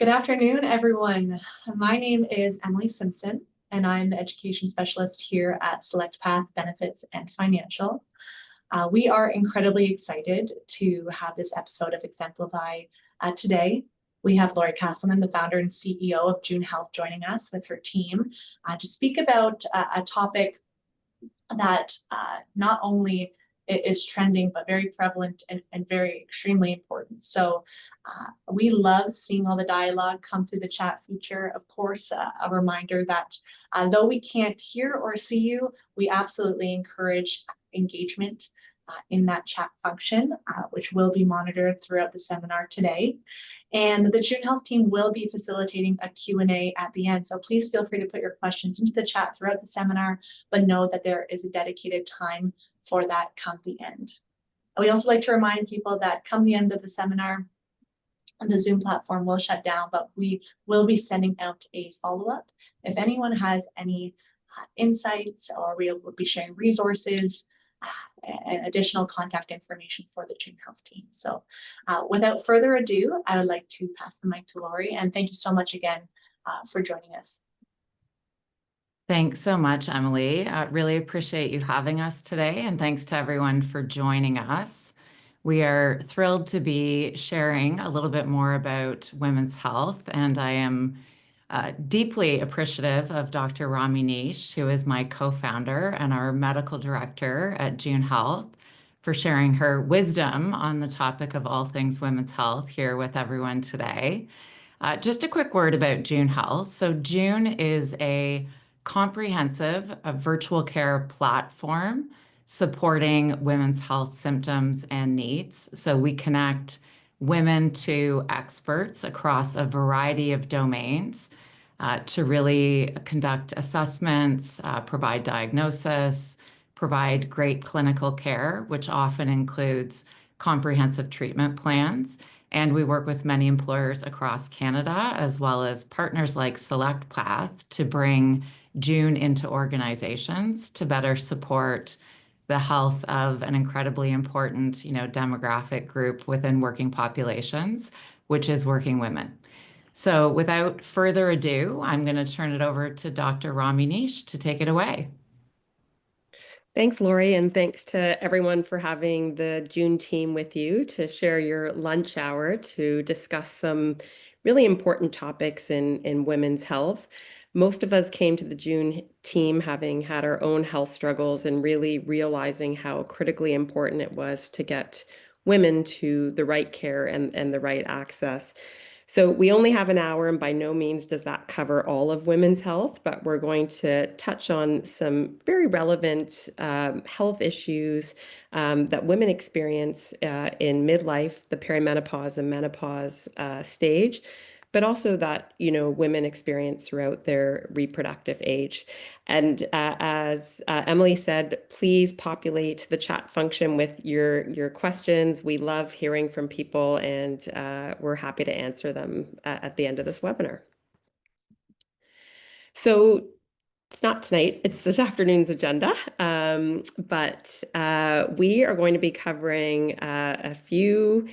Good afternoon, everyone. My name is Emily Simpson, and I'm the education specialist here at Select Path Benefits and Financial. We are incredibly excited to have this episode of Exemplify today. We have Lori Castleman, the founder and CEO of June Health, joining us with her team to speak about a topic that not only is trending, but very prevalent and very extremely important. So we love seeing all the dialogue come through the chat feature. Of course, a reminder that though we can't hear or see you, we absolutely encourage engagement in that chat function, which will be monitored throughout the seminar today. And the June Health team will be facilitating a Q&A at the end. So please feel free to put your questions into the chat throughout the seminar, but know that there is a dedicated time for that come the end. And we also like to remind people that come the end of the seminar, the Zoom platform will shut down, but we will be sending out a follow-up. If anyone has any insights, or we will be sharing resources and additional contact information for the June Health team. So without further ado, I would like to pass the mic to Lori, and thank you so much again for joining us. Thanks so much, Emily. I really appreciate you having us today, and thanks to everyone for joining us. We are thrilled to be sharing a little bit more about women's health, and I am deeply appreciative of Dr. Rami Nish, who is my co-founder and our medical director at June Health, for sharing her wisdom on the topic of all things women's health here with everyone today. Just a quick word about June Health. So June is a comprehensive virtual care platform supporting women's health symptoms and needs. So we connect women to experts across a variety of domains to really conduct assessments, provide diagnosis, provide great clinical care, which often includes comprehensive treatment plans. And we work with many employers across Canada, as well as partners like Select Path, to bring June into organizations to better support the health of an incredibly important, demographic group within working populations, which is working women. So without further ado, I'm going to turn it over to Dr. Rami Nish to take it away. Thanks, Lori, and thanks to everyone for having the June team with you to share your lunch hour to discuss some really important topics in women's health. Most of us came to the June team having had our own health struggles and really realizing how critically important it was to get women to the right care and the right access. So we only have an hour, and by no means does that cover all of women's health, but we're going to touch on some very relevant health issues that women experience in midlife, the perimenopause and menopause stage, but also that, women experience throughout their reproductive age. And as Emily said, please populate the chat function with your questions. We love hearing from people, and we're happy to answer them at the end of this webinar. So it's not tonight, it's this afternoon's agenda, but we are going to be covering a few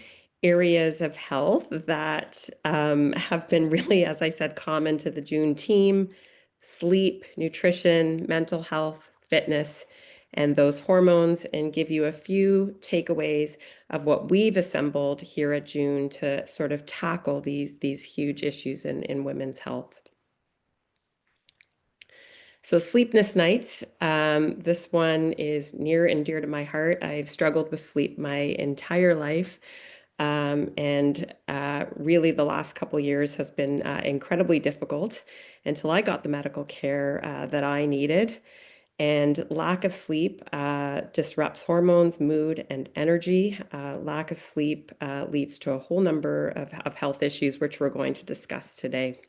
areas of health that have been really, as I said, common to the June team: sleep, nutrition, mental health, fitness, and those hormones, and give you a few takeaways of what we've assembled here at June to sort of tackle these huge issues in women's health. So sleepless nights, this one is near and dear to my heart. I've struggled with sleep my entire life. And really the last couple of years has been incredibly difficult until I got the medical care that I needed. And lack of sleep disrupts hormones, mood, and energy. Lack of sleep leads to a whole number of health issues, which we're going to discuss today.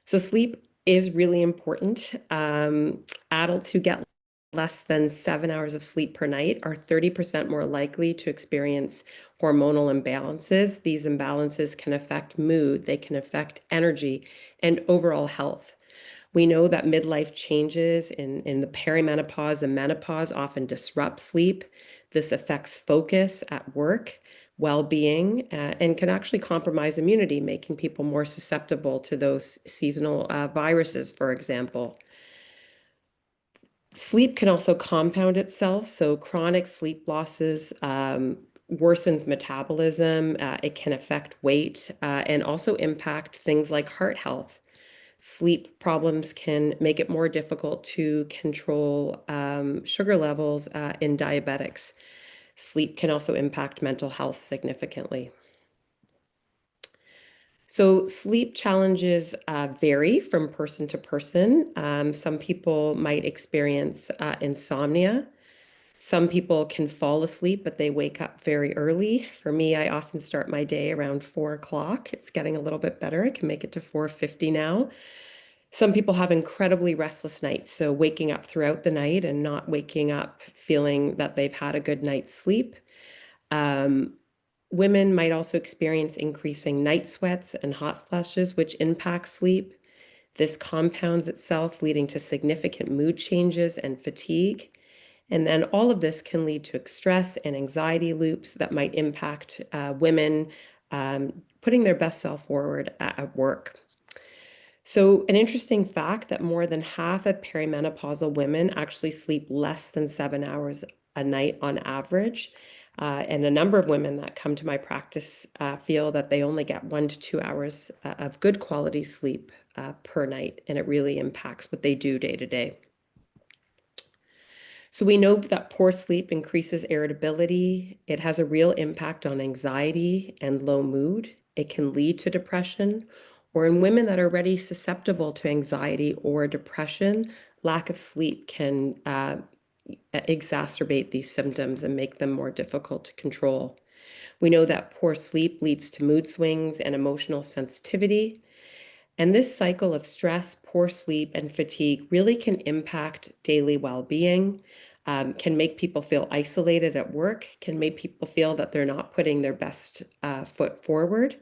So sleep is really important. Adults who get less than 7 hours of sleep per night are 30% more likely to experience hormonal imbalances. These imbalances can affect mood, they can affect energy, and overall health. We know that midlife changes in the perimenopause and menopause often disrupt sleep. This affects focus at work, well-being, and can actually compromise immunity, making people more susceptible to those seasonal viruses, for example. Sleep can also compound itself, so chronic sleep losses worsens metabolism. It can affect weight and also impact things like heart health. Sleep problems can make it more difficult to control sugar levels in diabetics. Sleep can also impact mental health significantly. So sleep challenges vary from person to person. Some people might experience insomnia. Some people can fall asleep, but they wake up very early. For me, I often start my day around 4 o'clock. It's getting a little bit better. I can make it to 4:50 now. Some people have incredibly restless nights, so waking up throughout the night and not waking up feeling that they've had a good night's sleep. Um, Women might also experience increasing night sweats and hot flushes, which impact sleep. This compounds itself, leading to significant mood changes and fatigue. And then all of this can lead to stress and anxiety loops that might impact women putting their best self forward at work. So, an interesting fact that more than half of perimenopausal women actually sleep less than 7 hours a night on average. And a number of women that come to my practice feel that they only get 1 to 2 hours of good quality sleep per night, and it really impacts what they do day to day. So we know that poor sleep increases irritability. It has a real impact on anxiety and low mood. It can lead to depression, or in women that are already susceptible to anxiety or depression, lack of sleep can exacerbate these symptoms and make them more difficult to control. We know that poor sleep leads to mood swings and emotional sensitivity. And this cycle of stress, poor sleep, and fatigue really can impact daily well-being, can make people feel isolated at work, can make people feel that they're not putting their best foot forward.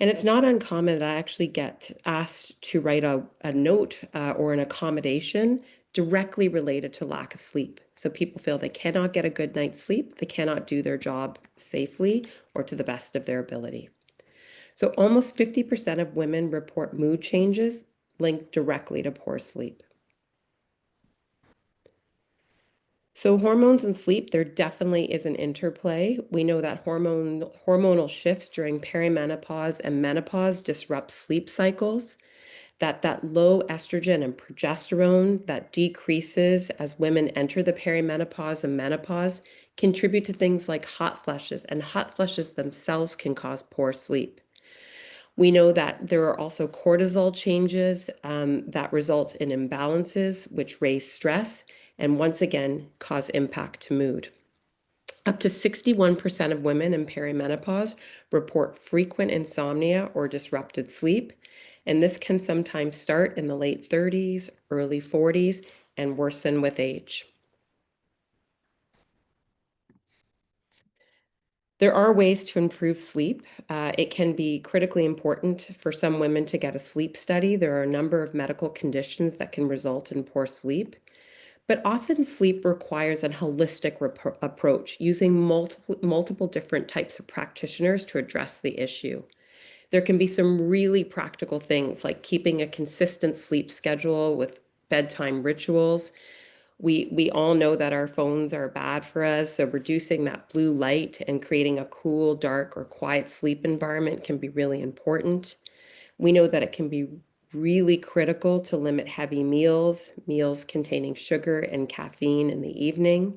And it's not uncommon that I actually get asked to write a note or an accommodation directly related to lack of sleep. So people feel they cannot get a good night's sleep, they cannot do their job safely or to the best of their ability. So almost 50% of women report mood changes linked directly to poor sleep. So hormones and sleep, there definitely is an interplay. We know that hormonal shifts during perimenopause and menopause disrupt sleep cycles, that low estrogen and progesterone that decreases as women enter the perimenopause and menopause contribute to things like hot flushes, and hot flushes themselves can cause poor sleep. We know that there are also cortisol changes that result in imbalances, which raise stress and once again cause impact to mood. Up to 61% of women in perimenopause report frequent insomnia or disrupted sleep, and this can sometimes start in the late 30s, early 40s, and worsen with age. There are ways to improve sleep. It can be critically important for some women to get a sleep study. There are a number of medical conditions that can result in poor sleep. But often sleep requires a holistic approach using multiple different types of practitioners to address the issue. There can be some really practical things like keeping a consistent sleep schedule with bedtime rituals. We all know that our phones are bad for us, so reducing that blue light and creating a cool, dark, or quiet sleep environment can be really important. We know that it can be really critical to limit heavy meals containing sugar and caffeine in the evening.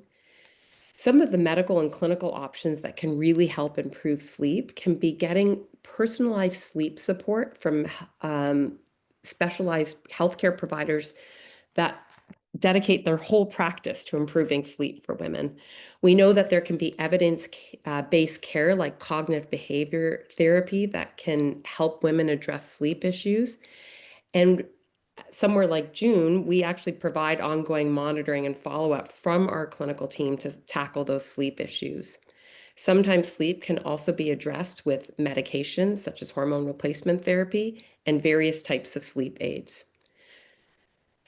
Some of the medical and clinical options that can really help improve sleep can be getting personalized sleep support from specialized healthcare providers that dedicate their whole practice to improving sleep for women. We know that there can be evidence-based care like cognitive behavior therapy that can help women address sleep issues. And somewhere like June, we actually provide ongoing monitoring and follow-up from our clinical team to tackle those sleep issues. Sometimes sleep can also be addressed with medications such as hormone replacement therapy and various types of sleep aids.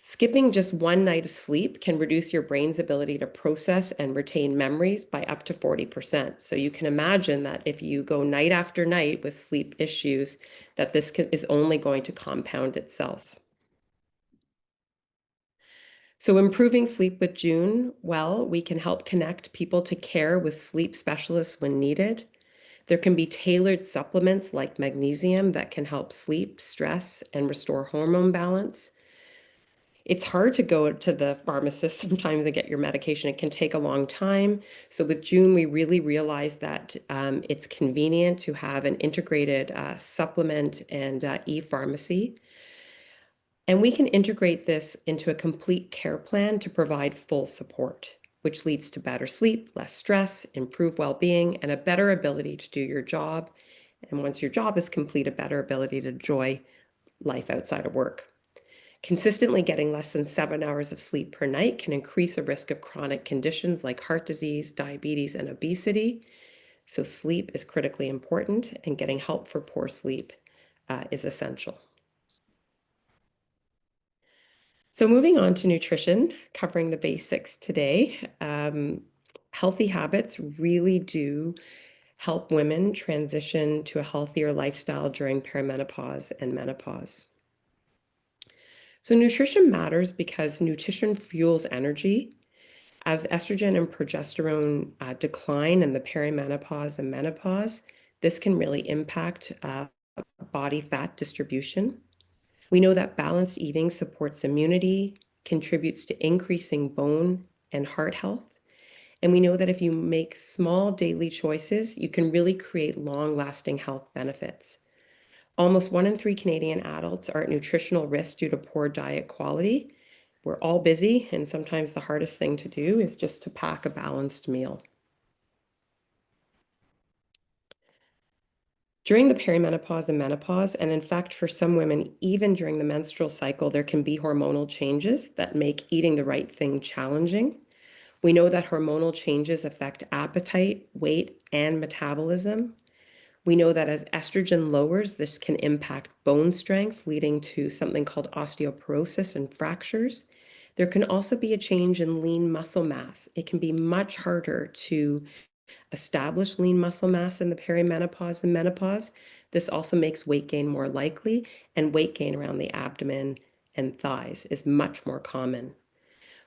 Skipping just one night of sleep can reduce your brain's ability to process and retain memories by up to 40%. So you can imagine that if you go night after night with sleep issues, that this is only going to compound itself. So improving sleep with June, well, we can help connect people to care with sleep specialists when needed. There can be tailored supplements like magnesium that can help sleep, stress, and restore hormone balance. It's hard to go to the pharmacist sometimes and get your medication. It can take a long time. So with June, we really realized that it's convenient to have an integrated supplement and e-pharmacy. And we can integrate this into a complete care plan to provide full support, which leads to better sleep, less stress, improved well-being, and a better ability to do your job. And once your job is complete, a better ability to enjoy life outside of work. Consistently getting less than 7 hours of sleep per night can increase a risk of chronic conditions like heart disease, diabetes, and obesity. So sleep is critically important, and getting help for poor sleep is essential. So moving on to nutrition, covering the basics today. Healthy habits really do help women transition to a healthier lifestyle during perimenopause and menopause. So nutrition matters because nutrition fuels energy. As estrogen and progesterone decline in the perimenopause and menopause, this can really impact body fat distribution. We know that balanced eating supports immunity, contributes to increasing bone and heart health. And we know that if you make small daily choices, you can really create long-lasting health benefits. Almost 1 in 3 Canadian adults are at nutritional risk due to poor diet quality. We're all busy, and sometimes the hardest thing to do is just to pack a balanced meal. During the perimenopause and menopause, and in fact, for some women, even during the menstrual cycle, there can be hormonal changes that make eating the right thing challenging. We know that hormonal changes affect appetite, weight, and metabolism. We know that as estrogen lowers, this can impact bone strength, leading to something called osteoporosis and fractures. There can also be a change in lean muscle mass. It can be much harder to establish lean muscle mass in the perimenopause and menopause. This also makes weight gain more likely, and weight gain around the abdomen and thighs is much more common.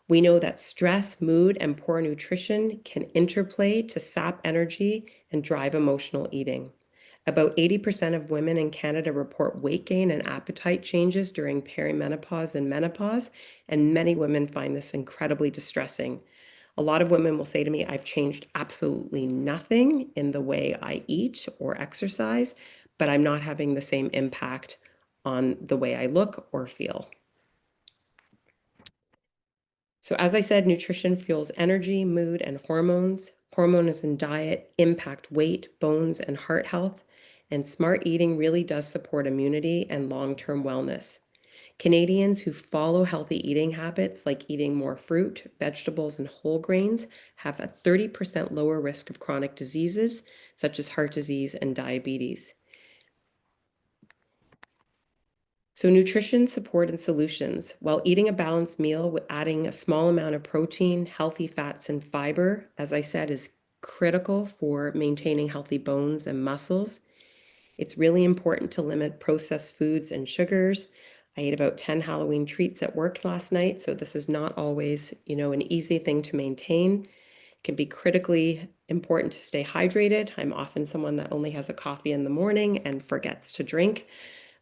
We know that stress, mood, and poor nutrition can interplay to sap energy and drive emotional eating. About 80% of women in Canada report weight gain and appetite changes during perimenopause and menopause, and many women find this incredibly distressing. A lot of women will say to me, I've changed absolutely nothing in the way I eat or exercise, but I'm not having the same impact on the way I look or feel. So as I said, nutrition fuels energy, mood, and hormones. Hormones in diet impact weight, bones, and heart health. And smart eating really does support immunity and long-term wellness. Canadians who follow healthy eating habits like eating more fruit, vegetables, and whole grains have a 30% lower risk of chronic diseases such as heart disease and diabetes. So nutrition, support, and solutions. While eating a balanced meal with adding a small amount of protein, healthy fats, and fiber, as I said, is critical for maintaining healthy bones and muscles. It's really important to limit processed foods and sugars. I ate about 10 Halloween treats at work last night, so this is not always, an easy thing to maintain. It can be critically important to stay hydrated. I'm often someone that only has a coffee in the morning and forgets to drink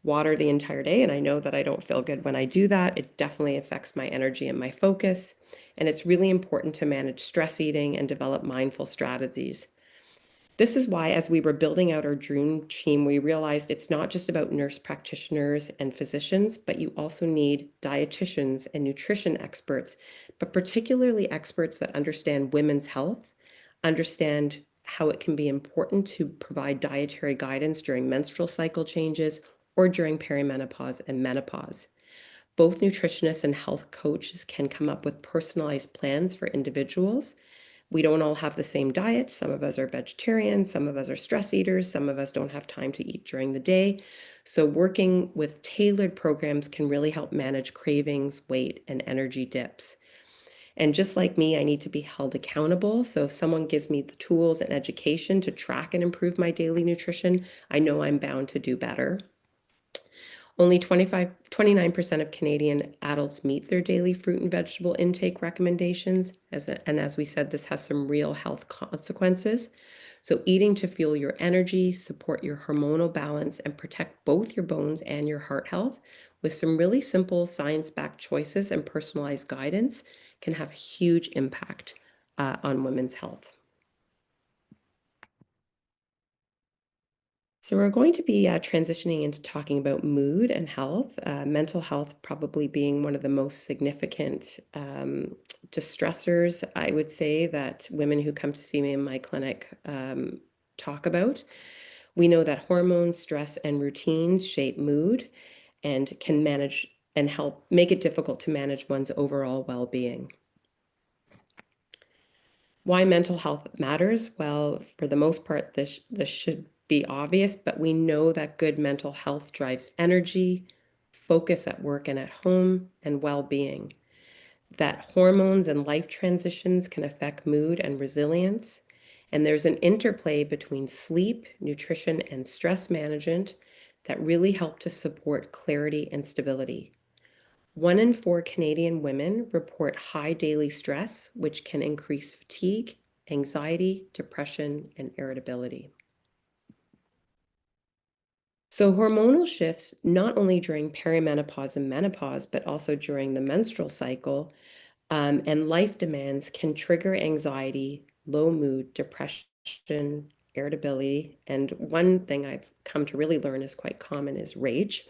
water the entire day, and I know that I don't feel good when I do that. It definitely affects my energy and my focus, and it's really important to manage stress eating and develop mindful strategies. This is why, as we were building out our June team, we realized it's not just about nurse practitioners and physicians, but you also need dietitians and nutrition experts, but particularly experts that understand women's health, understand how it can be important to provide dietary guidance during menstrual cycle changes or during perimenopause and menopause. Both nutritionists and health coaches can come up with personalized plans for individuals, We don't all have the same diet. Some of us are vegetarian, some of us are stress eaters, some of us don't have time to eat during the day. So working with tailored programs can really help manage cravings, weight, and energy dips. And just like me, I need to be held accountable. So if someone gives me the tools and education to track and improve my daily nutrition, I know I'm bound to do better. Only 29% of Canadian adults meet their daily fruit and vegetable intake recommendations. And as we said, this has some real health consequences. So eating to fuel your energy, support your hormonal balance, and protect both your bones and your heart health with some really simple science-backed choices and personalized guidance can have a huge impact on women's health. So we're going to be transitioning into talking about mood and health, mental health probably being one of the most significant distressors, I would say, that women who come to see me in my clinic talk about. We know that hormones, stress, and routines shape mood and can manage and help make it difficult to manage one's overall well-being. Why mental health matters? Well, for the most part, this should be obvious, but we know that good mental health drives energy, focus at work and at home, and well-being. That hormones and life transitions can affect mood and resilience. And there's an interplay between sleep, nutrition, and stress management that really help to support clarity and stability. 1 in 4 Canadian women report high daily stress, which can increase fatigue, anxiety, depression, and irritability. So hormonal shifts, not only during perimenopause and menopause, but also during the menstrual cycle, and life demands can trigger anxiety, low mood, depression, irritability. And one thing I've come to really learn is quite common is rage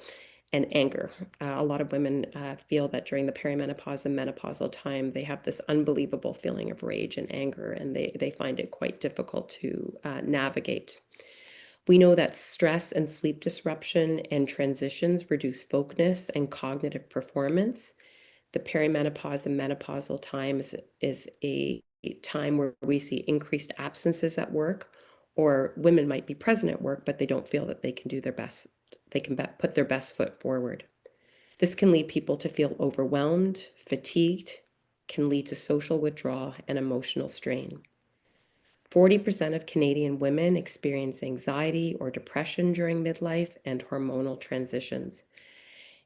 and anger. A lot of women feel that during the perimenopause and menopausal time, they have this unbelievable feeling of rage and anger, and they find it quite difficult to navigate. We know that stress and sleep disruption and transitions reduce focus and cognitive performance. The perimenopause and menopausal time is a time where we see increased absences at work, or women might be present at work, but they don't feel that they can do their best, they can put their best foot forward. This can lead people to feel overwhelmed, fatigued, can lead to social withdrawal and emotional strain. 40% of Canadian women experience anxiety or depression during midlife and hormonal transitions.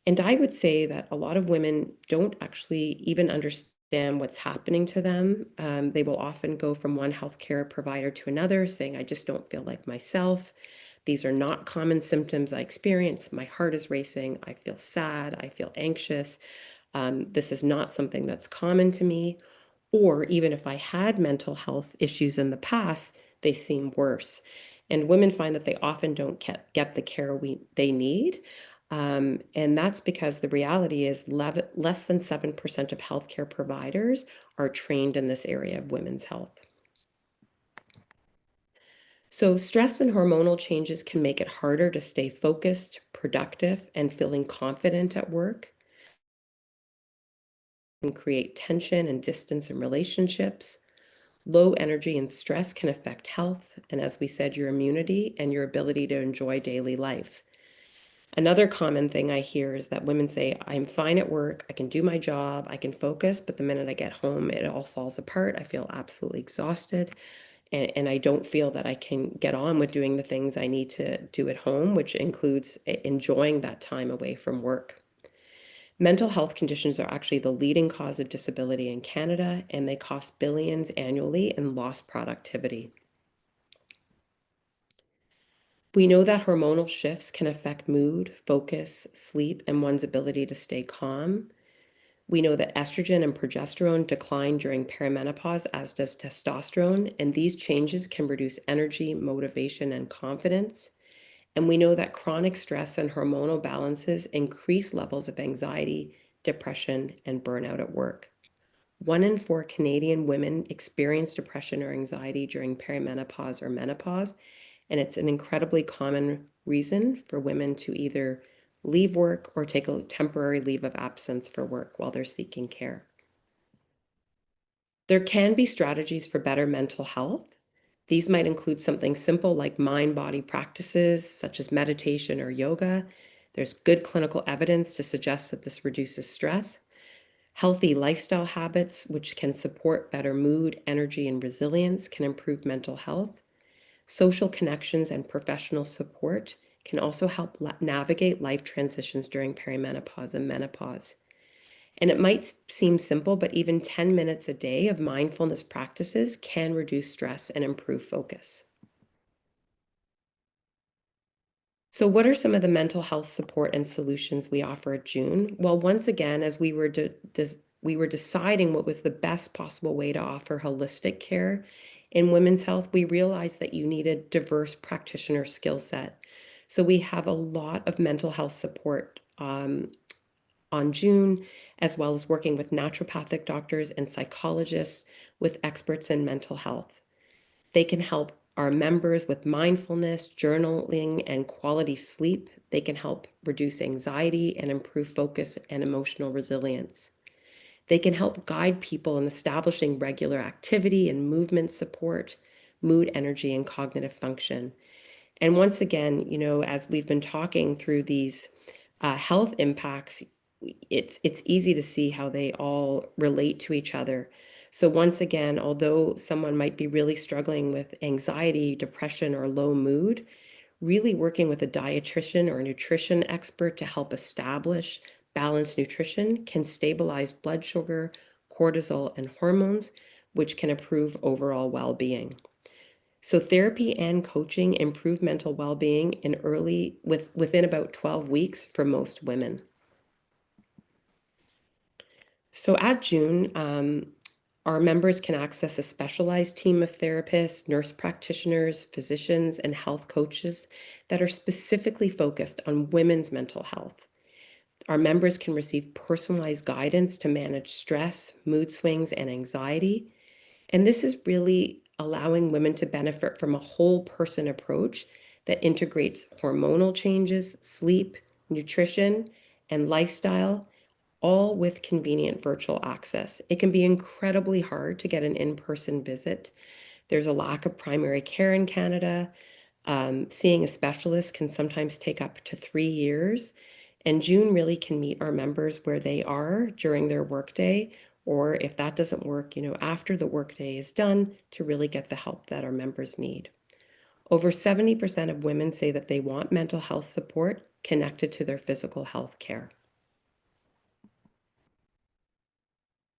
And I would say that a lot of women don't actually even understand what's happening to them. They will often go from one healthcare provider to another saying, I just don't feel like myself. These are not common symptoms I experience. My heart is racing. I feel sad. I feel anxious. This is not something that's common to me. Or even if I had mental health issues in the past, they seem worse. And women find that they often don't get the care they need. And that's because the reality is less than 7% of healthcare providers are trained in this area of women's health. So stress and hormonal changes can make it harder to stay focused, productive, and feeling confident at work, and create tension and distance in relationships. Low energy and stress can affect health, and as we said, your immunity and your ability to enjoy daily life. Another common thing I hear is that women say, I'm fine at work, I can do my job, I can focus, but the minute I get home, it all falls apart. I feel absolutely exhausted, and I don't feel that I can get on with doing the things I need to do at home, which includes enjoying that time away from work. Mental health conditions are actually the leading cause of disability in Canada, and they cost billions annually in lost productivity. We know that hormonal shifts can affect mood, focus, sleep, and one's ability to stay calm. We know that estrogen and progesterone decline during perimenopause, as does testosterone, and these changes can reduce energy, motivation, and confidence. And we know that chronic stress and hormonal balances increase levels of anxiety, depression, and burnout at work. 1 in 4 Canadian women experience depression or anxiety during perimenopause or menopause, and it's an incredibly common reason for women to either leave work or take a temporary leave of absence for work while they're seeking care. There can be strategies for better mental health. These might include something simple like mind-body practices, such as meditation or yoga. There's good clinical evidence to suggest that this reduces stress. Healthy lifestyle habits, which can support better mood, energy, and resilience, can improve mental health. Social connections and professional support can also help navigate life transitions during perimenopause and menopause. And it might seem simple, but even 10 minutes a day of mindfulness practices can reduce stress and improve focus. So what are some of the mental health support and solutions we offer at June? Well, once again, as we were deciding what was the best possible way to offer holistic care in women's health, we realized that you need a diverse practitioner skill set. So we have a lot of mental health support on June, as well as working with naturopathic doctors and psychologists with experts in mental health. They can help our members with mindfulness, journaling, and quality sleep. They can help reduce anxiety and improve focus and emotional resilience. They can help guide people in establishing regular activity and movement support, mood, energy, and cognitive function. And once again, as we've been talking through these health impacts, it's easy to see how they all relate to each other. So once again, although someone might be really struggling with anxiety, depression, or low mood, really working with a dietitian or a nutrition expert to help establish balanced nutrition can stabilize blood sugar, cortisol, and hormones, which can improve overall well-being. So therapy and coaching improve mental well-being within about 12 weeks for most women. So at June, our members can access a specialized team of therapists, nurse practitioners, physicians, and health coaches that are specifically focused on women's mental health. Our members can receive personalized guidance to manage stress, mood swings, and anxiety. And this is really allowing women to benefit from a whole person approach that integrates hormonal changes, sleep, nutrition, and lifestyle, all with convenient virtual access. It can be incredibly hard to get an in-person visit. There's a lack of primary care in Canada. Seeing a specialist can sometimes take up to 3 years. And June really can meet our members where they are during their workday, or if that doesn't work, after the workday is done, to really get the help that our members need. Over 70% of women say that they want mental health support connected to their physical health care.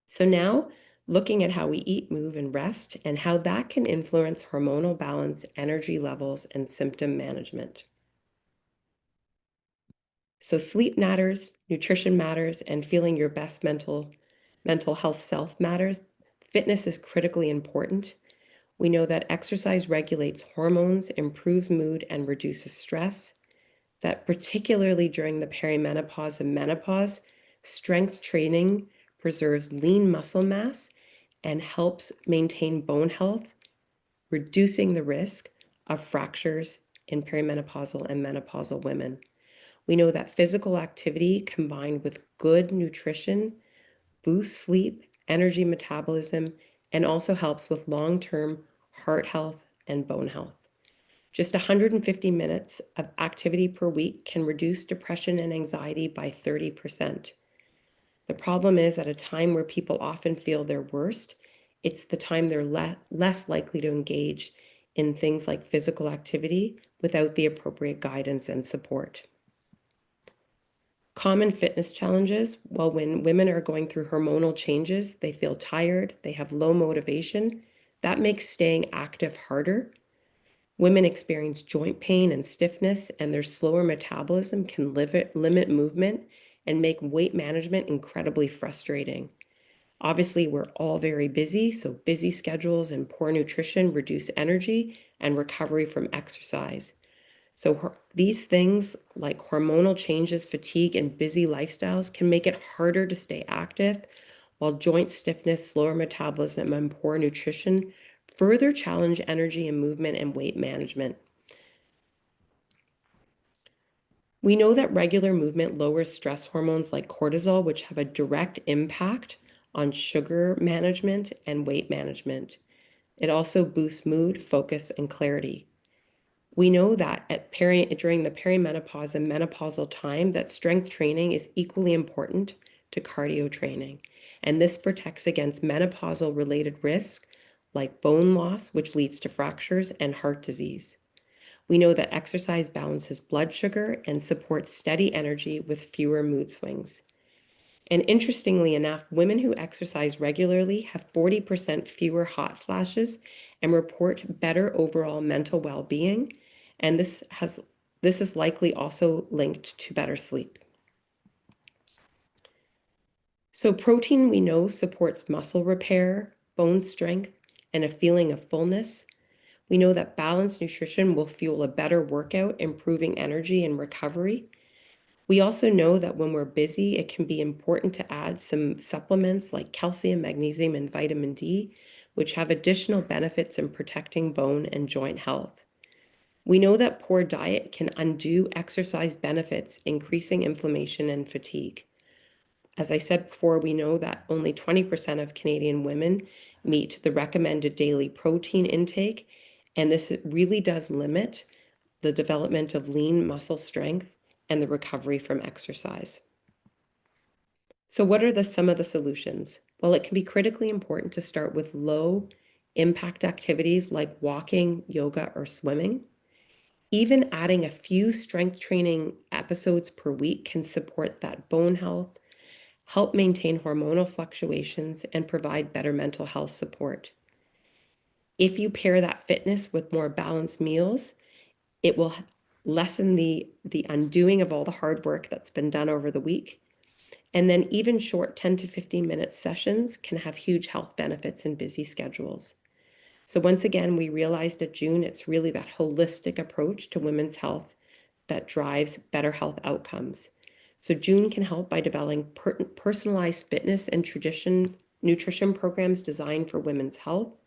So now, looking at how we eat, move, and rest, and how that can influence hormonal balance, energy levels, and symptom management. So sleep matters, nutrition matters, and feeling your best mental health self matters. Fitness is critically important. We know that exercise regulates hormones, improves mood, and reduces stress. That particularly during the perimenopause and menopause, strength training preserves lean muscle mass and helps maintain bone health, reducing the risk of fractures in perimenopausal and menopausal women. We know that physical activity combined with good nutrition boosts sleep, energy metabolism, and also helps with long-term heart health and bone health. Just 150 minutes of activity per week can reduce depression and anxiety by 30%. The problem is, at a time where people often feel their worst, it's the time they're less likely to engage in things like physical activity without the appropriate guidance and support. Common fitness challenges, well, when women are going through hormonal changes, they feel tired, they have low motivation. That makes staying active harder. Women experience joint pain and stiffness, and their slower metabolism can limit movement and make weight management incredibly frustrating. Obviously, we're all very busy, so busy schedules and poor nutrition reduce energy and recovery from exercise. So these things like hormonal changes, fatigue, and busy lifestyles can make it harder to stay active, while joint stiffness, slower metabolism, and poor nutrition further challenge energy and movement and weight management. We know that regular movement lowers stress hormones like cortisol, which have a direct impact on sugar management and weight management. It also boosts mood, focus, and clarity. We know that during the perimenopause and menopausal time, that strength training is equally important to cardio training. And this protects against menopausal related risks like bone loss, which leads to fractures, and heart disease. We know that exercise balances blood sugar and supports steady energy with fewer mood swings. And interestingly enough, women who exercise regularly have 40% fewer hot flashes and report better overall mental well-being. And this is likely also linked to better sleep. So protein, we know, supports muscle repair, bone strength, and a feeling of fullness. We know that balanced nutrition will fuel a better workout, improving energy and recovery. We also know that when we're busy, it can be important to add some supplements like calcium, magnesium, and vitamin D, which have additional benefits in protecting bone and joint health. We know that poor diet can undo exercise benefits, increasing inflammation and fatigue. As I said before, we know that only 20% of Canadian women meet the recommended daily protein intake, and this really does limit the development of lean muscle strength and the recovery from exercise. So what are some of the solutions? Well, it can be critically important to start with low impact activities like walking, yoga, or swimming. Even adding a few strength training episodes per week can support that bone health, help maintain hormonal fluctuations, and provide better mental health support. If you pair that fitness with more balanced meals, it will lessen the undoing of all the hard work that's been done over the week. And then even short 10 to 15 minute sessions can have huge health benefits in busy schedules. So once again, we realized at June, it's really that holistic approach to women's health that drives better health outcomes. So June can help by developing personalized fitness and nutrition programs designed for women's health.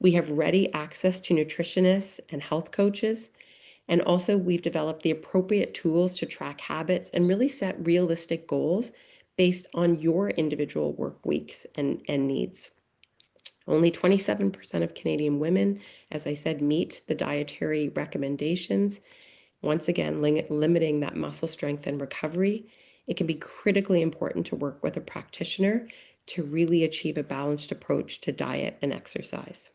We have ready access to nutritionists and health coaches. And also we've developed the appropriate tools to track habits and really set realistic goals based on your individual work weeks and needs. Only 27% of Canadian women, as I said, meet the dietary recommendations. Once again, limiting that muscle strength and recovery. It can be critically important to work with a practitioner to really achieve a balanced approach to diet and exercise.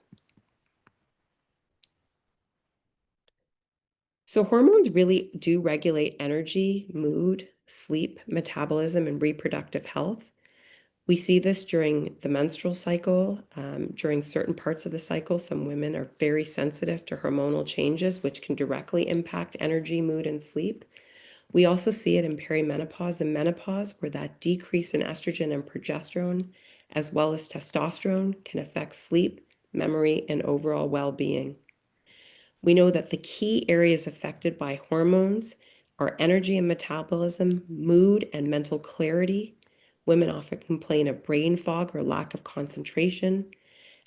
So hormones really do regulate energy, mood, sleep, metabolism, and reproductive health. We see this during the menstrual cycle, during certain parts of the cycle. Some women are very sensitive to hormonal changes, which can directly impact energy, mood, and sleep. We also see it in perimenopause and menopause, where that decrease in estrogen and progesterone, as well as testosterone, can affect sleep, memory, and overall well-being. We know that the key areas affected by hormones are energy and metabolism, mood and mental clarity. Women often complain of brain fog or lack of concentration.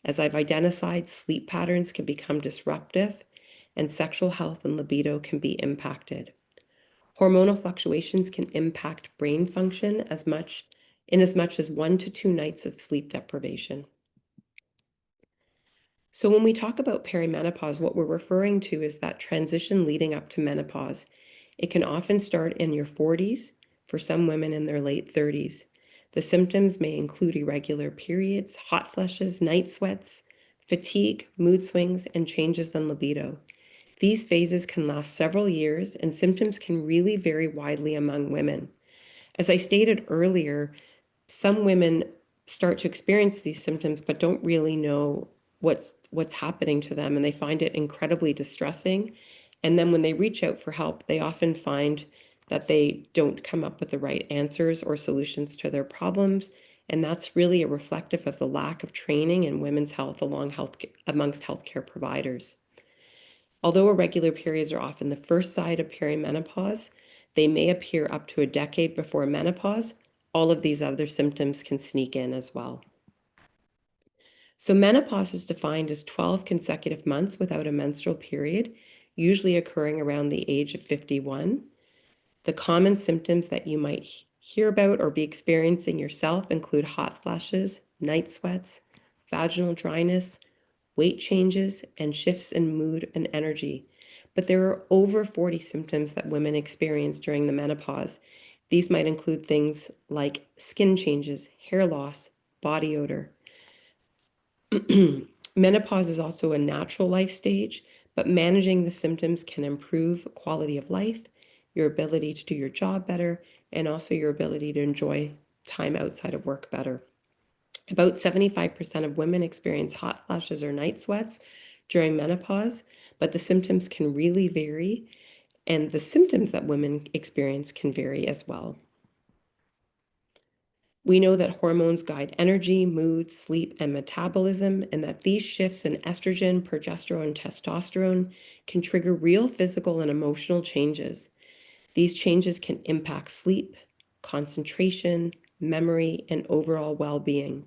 As I've identified, sleep patterns can become disruptive, and sexual health and libido can be impacted. Hormonal fluctuations can impact brain function as much as 1 to 2 nights of sleep deprivation. So when we talk about perimenopause, what we're referring to is that transition leading up to menopause. It can often start in your 40s, for some women in their late 30s. The symptoms may include irregular periods, hot flushes, night sweats, fatigue, mood swings, and changes in libido. These phases can last several years, and symptoms can really vary widely among women. As I stated earlier, some women start to experience these symptoms but don't really know what's happening to them, and they find it incredibly distressing. And then when they reach out for help, they often find that they don't come up with the right answers or solutions to their problems. And that's really a reflective of the lack of training in women's health amongst healthcare providers. Although irregular periods are often the first sign of perimenopause, they may appear up to a decade before menopause. All of these other symptoms can sneak in as well. So menopause is defined as 12 consecutive months without a menstrual period, usually occurring around the age of 51. The common symptoms that you might hear about or be experiencing yourself include hot flashes, night sweats, vaginal dryness, weight changes, and shifts in mood and energy. But there are over 40 symptoms that women experience during the menopause. These might include things like skin changes, hair loss, body odor. Menopause is also a natural life stage, but managing the symptoms can improve quality of life, your ability to do your job better, and also your ability to enjoy time outside of work better. About 75% of women experience hot flashes or night sweats during menopause, but the symptoms can really vary, and the symptoms that women experience can vary as well. We know that hormones guide energy, mood, sleep, and metabolism, and that these shifts in estrogen, progesterone, and testosterone can trigger real physical and emotional changes. These changes can impact sleep, concentration, memory, and overall well-being.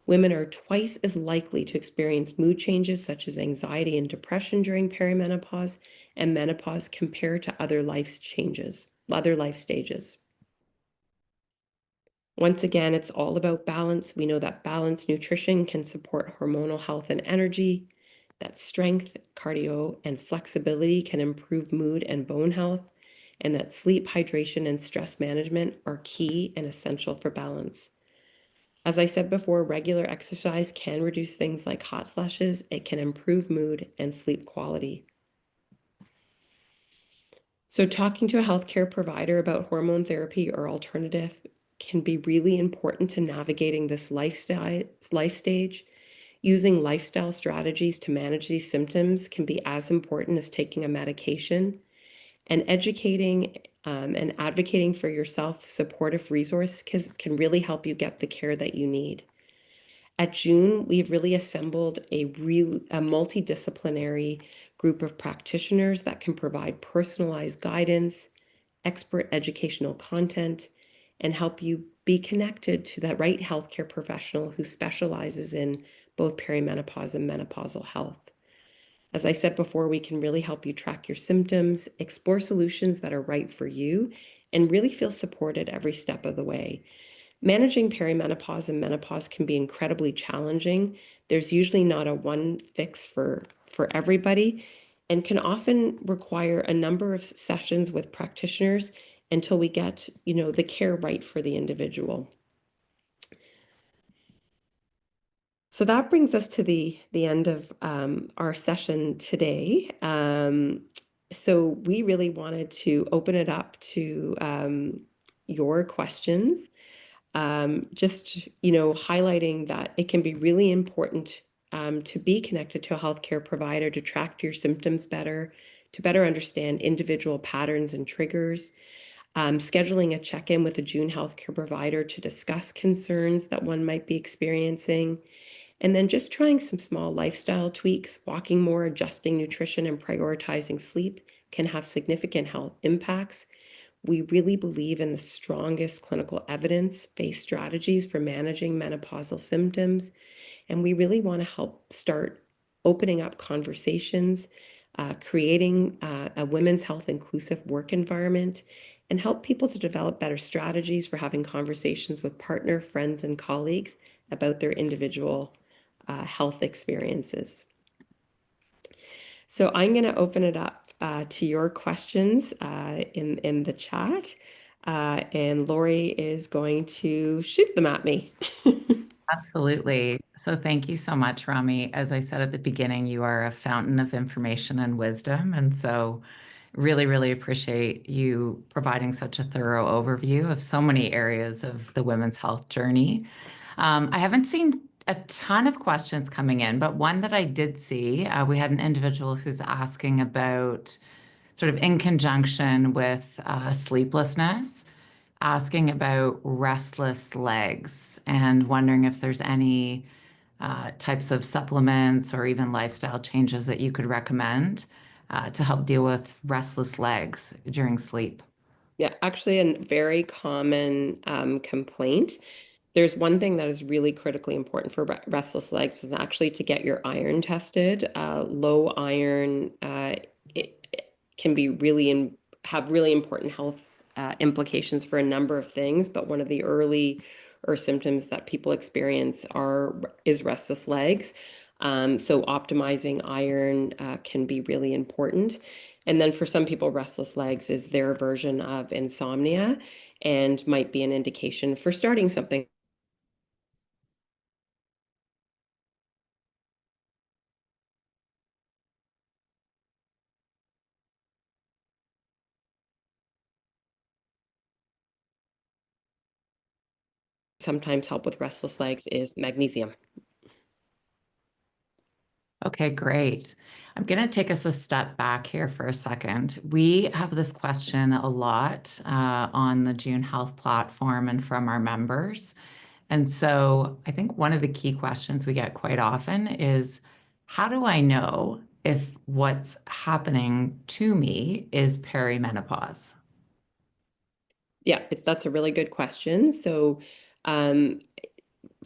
Women are twice as likely to experience mood changes such as anxiety and depression during perimenopause and menopause compared to other life stages. Once again, it's all about balance. We know that balanced nutrition can support hormonal health and energy, that strength, cardio, and flexibility can improve mood and bone health, and that sleep, hydration, and stress management are key and essential for balance. As I said before, regular exercise can reduce things like hot flashes. It can improve mood and sleep quality. So talking to a healthcare provider about hormone therapy or alternative can be really important to navigating this life stage. Using lifestyle strategies to manage these symptoms can be as important as taking a medication. And educating and advocating for yourself supportive resource can really help you get the care that you need. At June, we've really assembled a multidisciplinary group of practitioners that can provide personalized guidance, expert educational content, and help you be connected to the right healthcare professional who specializes in both perimenopause and menopausal health. As I said before, we can really help you track your symptoms, explore solutions that are right for you, and really feel supported every step of the way. Managing perimenopause and menopause can be incredibly challenging. There's usually not a one fix for everybody, and can often require a number of sessions with practitioners until we get, the care right for the individual. So that brings us to the end of our session today. So we really wanted to open it up to your questions. Just, highlighting that it can be really important to be connected to a healthcare provider to track your symptoms better, to better understand individual patterns and triggers. Scheduling a check-in with a June healthcare provider to discuss concerns that one might be experiencing. And then just trying some small lifestyle tweaks, walking more, adjusting nutrition, and prioritizing sleep can have significant health impacts. We really believe in the strongest clinical evidence-based strategies for managing menopausal symptoms, and we really want to help start opening up conversations, creating a women's health inclusive work environment, and help people to develop better strategies for having conversations with partner, friends, and colleagues about their individual health experiences. So I'm going to open it up to your questions in the chat, and Lori is going to shoot them at me. Absolutely. So thank you so much, Rami. As I said at the beginning, you are a fountain of information and wisdom. And so really, really appreciate you providing such a thorough overview of so many areas of the women's health journey. I haven't seen a ton of questions coming in, but one that I did see, we had an individual who's asking about sort of in conjunction with sleeplessness, asking about restless legs and wondering if there's any types of supplements or even lifestyle changes that you could recommend to help deal with restless legs during sleep. Yeah, actually a very common complaint. There's one thing that is really critically important for restless legs is actually to get your iron tested. Low iron it can be have really important health implications for a number of things, but one of the early or symptoms that people experience is restless legs. So optimizing iron can be really important. And then for some people, restless legs is their version of insomnia and might be an indication for starting something. Sometimes help with restless legs is magnesium. Okay, great. I'm going to take us a step back here for a second. We have this question a lot on the June Health platform and from our members. And so I think one of the key questions we get quite often is, how do I know if what's happening to me is perimenopause? Yeah, that's a really good question. So, um,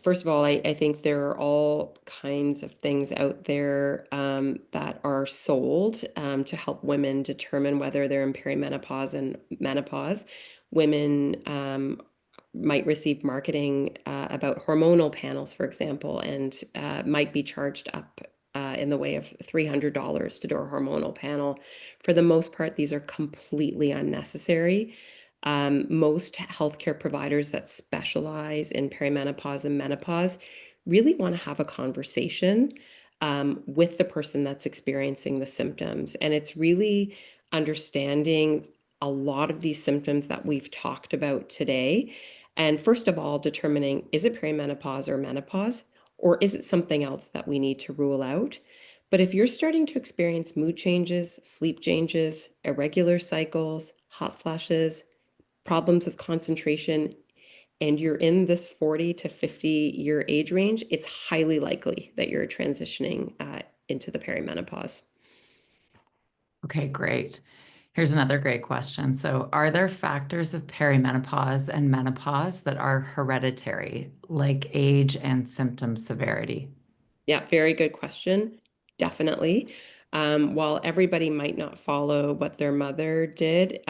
first of all, I think there are all kinds of things out there that are sold to help women determine whether they're in perimenopause and menopause. Women might receive marketing about hormonal panels, for example, and might be charged up in the way of $300 to do a hormonal panel. For the most part, these are completely unnecessary. Most healthcare providers that specialize in perimenopause and menopause really want to have a conversation with the person that's experiencing the symptoms. And it's really understanding a lot of these symptoms that we've talked about today. And first of all, determining, is it perimenopause or menopause, or is it something else that we need to rule out? But if you're starting to experience mood changes, sleep changes, irregular cycles, hot flashes, problems with concentration, and you're in this 40 to 50-year age range, it's highly likely that you're transitioning into the perimenopause. Okay, great. Here's another great question. So, are there factors of perimenopause and menopause that are hereditary, like age and symptom severity? Yeah, very good question. Definitely. While everybody might not follow what their mother did,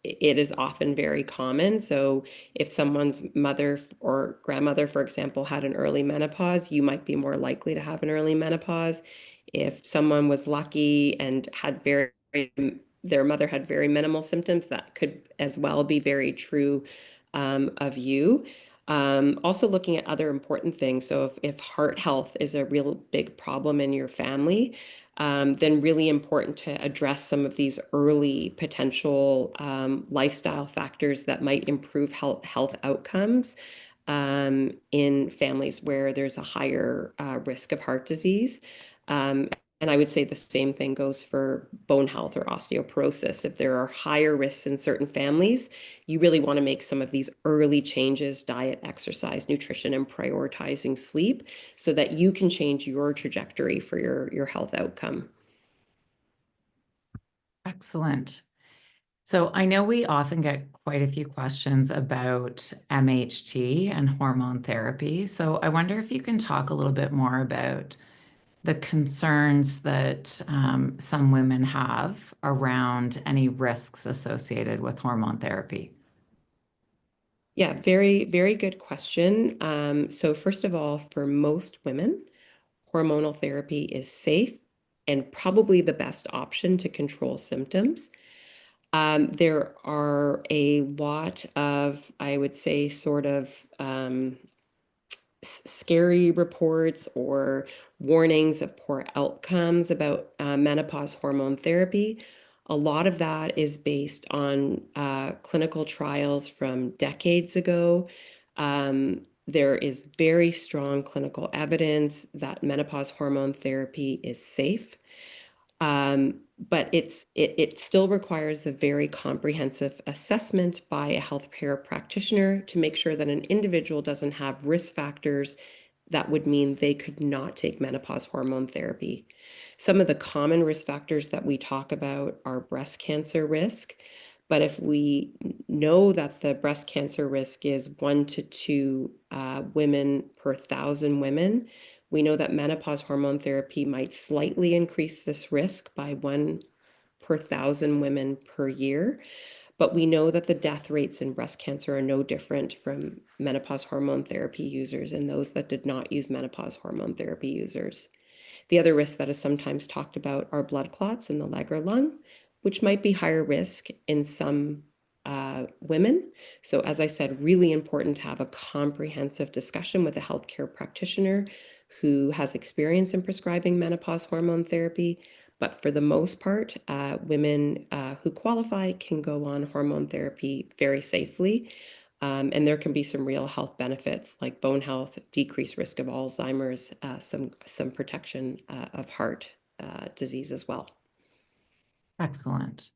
it is often very common. So if someone's mother or grandmother, for example, had an early menopause, you might be more likely to have an early menopause. If someone was lucky and had their mother had very minimal symptoms, that could as well be very true of you. Also looking at other important things. So if heart health is a real big problem in your family, then really important to address some of these early potential lifestyle factors that might improve health outcomes in families where there's a higher risk of heart disease. And I would say the same thing goes for bone health or osteoporosis. If there are higher risks in certain families, you really want to make some of these early changes, diet, exercise, nutrition, and prioritizing sleep so that you can change your trajectory for your health outcome. Excellent. So, I know we often get quite a few questions about MHT and hormone therapy. So, I wonder if you can talk a little bit more about the concerns that some women have around any risks associated with hormone therapy. Yeah, very, very good question. So first of all, for most women, hormonal therapy is safe and probably the best option to control symptoms. There are a lot of, I would say, sort of scary reports or warnings of poor outcomes about menopause hormone therapy. A lot of that is based on clinical trials from decades ago. There is very strong clinical evidence that menopause hormone therapy is safe. But it still requires a very comprehensive assessment by a healthcare practitioner to make sure that an individual doesn't have risk factors that would mean they could not take menopause hormone therapy. Some of the common risk factors that we talk about are breast cancer risk. But if we know that the breast cancer risk is 1 to 2 women per 1,000 women, we know that menopause hormone therapy might slightly increase this risk by 1 per 1,000 women per year. but we know that the death rates in breast cancer are no different from menopause hormone therapy users and those that did not use menopause hormone therapy users. The other risk that is sometimes talked about are blood clots in the leg or lung, which might be higher risk in some women. So as I said, really important to have a comprehensive discussion with a healthcare practitioner who has experience in prescribing menopause hormone therapy. But for the most part, women who qualify can go on hormone therapy very safely. And there can be some real health benefits like bone health, decreased risk of Alzheimer's, some protection of heart disease as well. Excellent.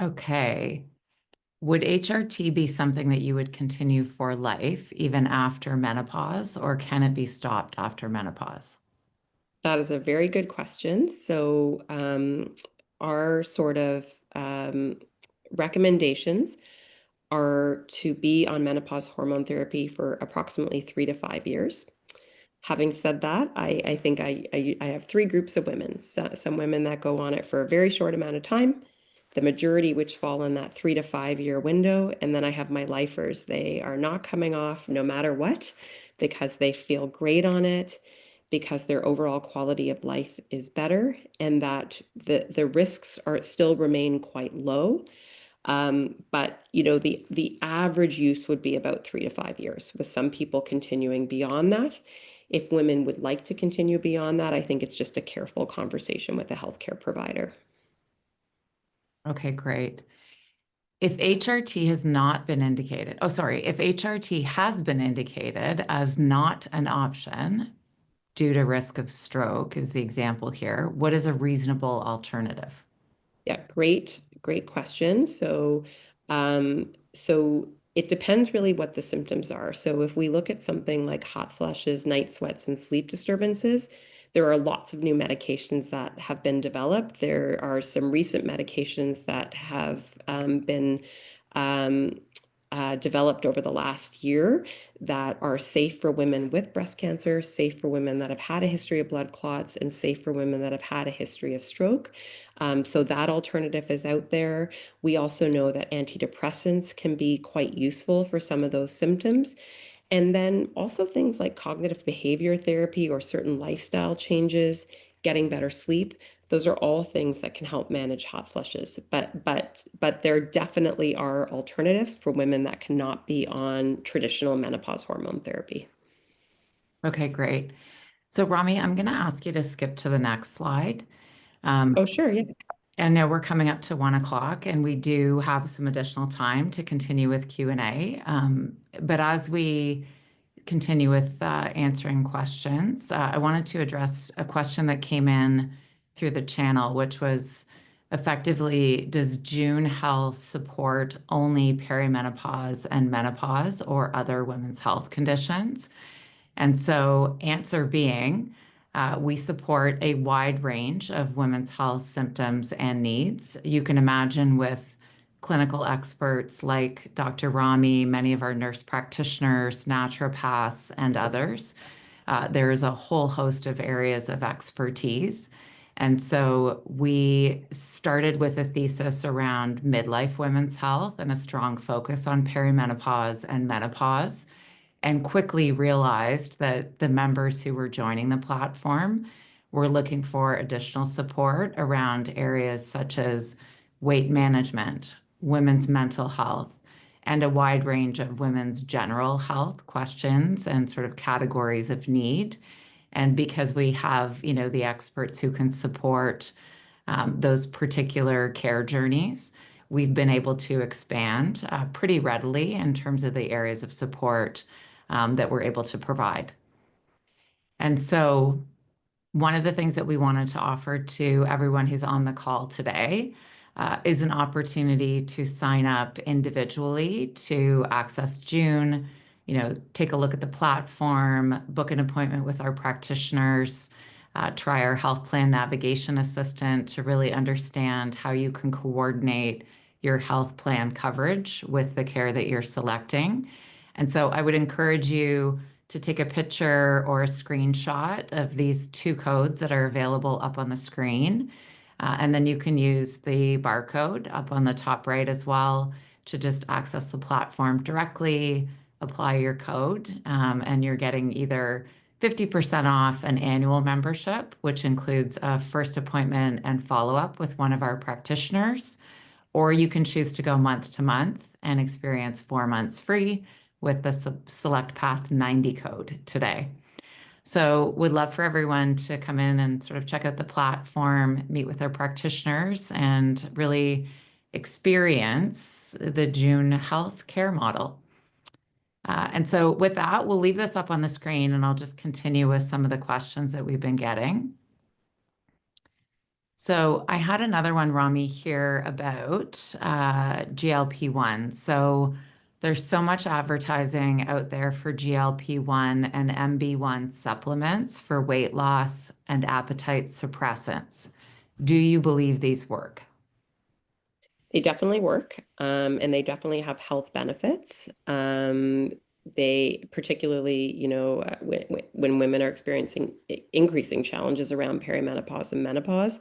Okay. Would HRT be something that you would continue for life, even after menopause, or can it be stopped after menopause? That is a very good question. So our sort of recommendations are to be on menopause hormone therapy for approximately 3 to 5 years. Having said that, I think I have three groups of women. Some women that go on it for a very short amount of time, the majority which fall in that 3 to 5 year window, and then I have my lifers. They are not coming off no matter what because they feel great on it, because their overall quality of life is better, and that the risks are still remain quite low. But the average use would be about 3 to 5 years, with some people continuing beyond that. If women would like to continue beyond that, I think it's just a careful conversation with a healthcare provider. Okay, great. If HRT has not been indicated, if HRT has been indicated as not an option due to risk of stroke, is the example here, what is a reasonable alternative? Yeah, great question. So it depends really what the symptoms are. So if we look at something like hot flushes, night sweats, and sleep disturbances, there are lots of new medications that have been developed. There are some recent medications that have been um, developed over the last year that are safe for women with breast cancer, safe for women that have had a history of blood clots, and safe for women that have had a history of stroke. So that alternative is out there. We also know that antidepressants can be quite useful for some of those symptoms. And then also things like cognitive behavior therapy or certain lifestyle changes, getting better sleep. Those are all things that can help manage hot flushes. But there definitely are alternatives for women that cannot be on traditional menopause hormone therapy. Okay, great. So Rami, I'm going to ask you to skip to the next slide. Oh, sure. Yeah. I know we're coming up to 1 o'clock and we do have some additional time to continue with Q&A. But as we continue with answering questions, I wanted to address a question that came in through the channel, which was effectively, does June Health support only perimenopause and menopause or other women's health conditions? And so answer being, we support a wide range of women's health symptoms and needs. You can imagine with clinical experts like Dr. Rami, many of our nurse practitioners, naturopaths, and others. There is a whole host of areas of expertise. And so we started with a thesis around midlife women's health and a strong focus on perimenopause and menopause, and quickly realized that the members who were joining the platform were looking for additional support around areas such as weight management, women's mental health, and a wide range of women's general health questions and sort of categories of need. And because we have, the experts who can support those particular care journeys, we've been able to expand pretty readily in terms of the areas of support that we're able to provide. And so one of the things that we wanted to offer to everyone who's on the call today is an opportunity to sign up individually to access June, take a look at the platform, book an appointment with our practitioners, try our health plan navigation assistant to really understand how you can coordinate your health plan coverage with the care that you're selecting. And so I would encourage you to take a picture or a screenshot of these two codes that are available up on the screen. And then you can use the barcode up on the top right as well to just access the platform directly, apply your code, and you're getting either 50% off an annual membership, which includes a first appointment and follow-up with one of our practitioners, or you can choose to go month to month and experience 4 months free with the Select Path 90 code today. So would love for everyone to come in and sort of check out the platform, meet with our practitioners, and really experience the June Health Care model. And so with that, we'll leave this up on the screen, and I'll just continue with some of the questions that we've been getting. So I had another one, Rami, here about GLP-1. So there's so much advertising out there for GLP-1 and MB1 supplements for weight loss and appetite suppressants. Do you believe these work? They definitely work, and they definitely have health benefits. They particularly, when women are experiencing increasing challenges around perimenopause and menopause.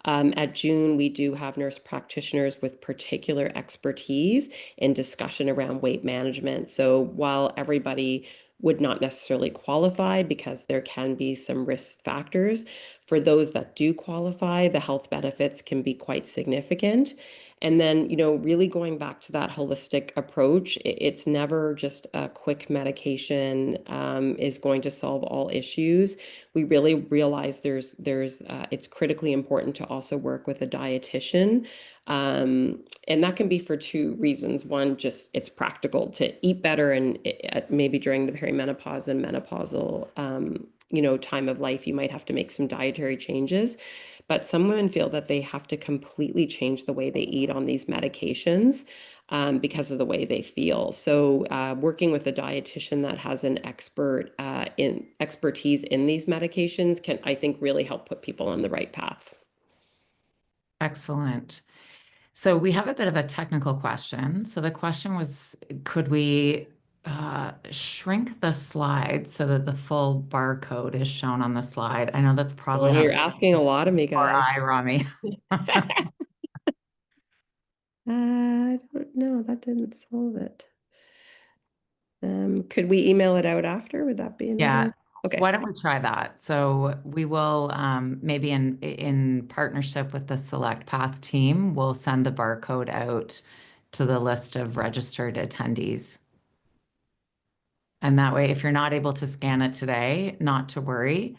At June, we do have nurse practitioners with particular expertise in discussion around weight management. So while everybody would not necessarily qualify because there can be some risk factors, for those that do qualify, the health benefits can be quite significant. And then, really going back to that holistic approach, it's never just a quick medication is going to solve all issues. We really realize it's critically important to also work with a dietitian. And that can be for two reasons. One, just it's practical to eat better, and maybe during the perimenopause and menopausal time of life, you might have to make some dietary changes. But some women feel that they have to completely change the way they eat on these medications because of the way they feel. So working with a dietitian that has an expertise in these medications can, I think, really help put people on the right path. Excellent. So we have a bit of a technical question. So the question was, could we shrink the slide so that the full barcode is shown on the slide? I know that's probably Well, not you're asking a lot of me, or guys. I, Rami. I don't know. That didn't solve it. Could we email it out after? Would that be Yeah. another? Okay. Why don't we try that? So we will maybe in partnership with the Select Path team, we'll send the barcode out to the list of registered attendees. And that way, if you're not able to scan it today, not to worry,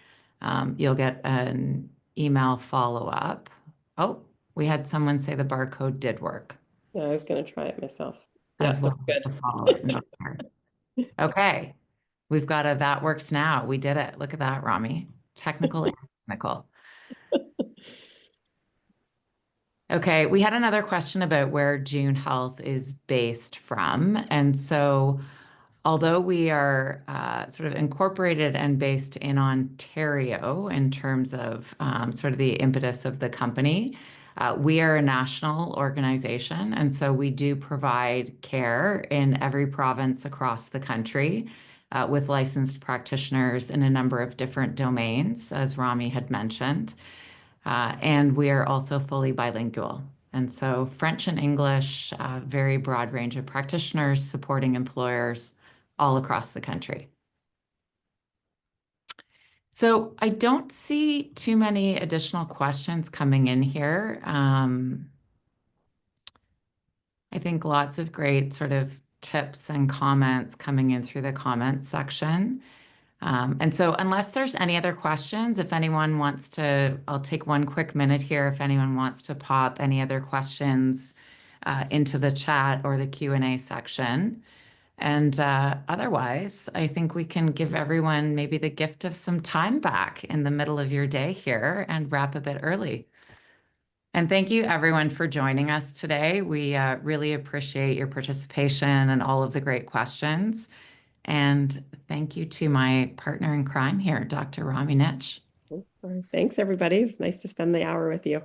you'll get an email follow-up. Oh, we had someone say the barcode did work Yeah, I was going to try it myself. as Yeah, well that's as the follow-up note there. Okay, we've got a that works now. We did it. Look at that, Rami. Technical and technical. good. Okay, we had another question about where June Health is based from. And so although we are sort of incorporated and based in Ontario in terms of sort of the impetus of the company, we are a national organization. And so we do provide care in every province across the country with licensed practitioners in a number of different domains, as Rami had mentioned. And we are also fully bilingual. And so French and English, very broad range of practitioners supporting employers all across the country. So I don't see too many additional questions coming in here. I think lots of great sort of tips and comments coming in through the comments section. And so unless there's any other questions, if anyone wants to, I'll take one quick minute here if anyone wants to pop any other questions into the chat or the Q&A section. And otherwise, I think we can give everyone maybe the gift of some time back in the middle of your day here and wrap a bit early. And thank you everyone for joining us today. We really appreciate your participation and all of the great questions. And thank you to my partner in crime here, Dr. Rami Nitsch. Thanks, everybody. It was nice to spend the hour with you.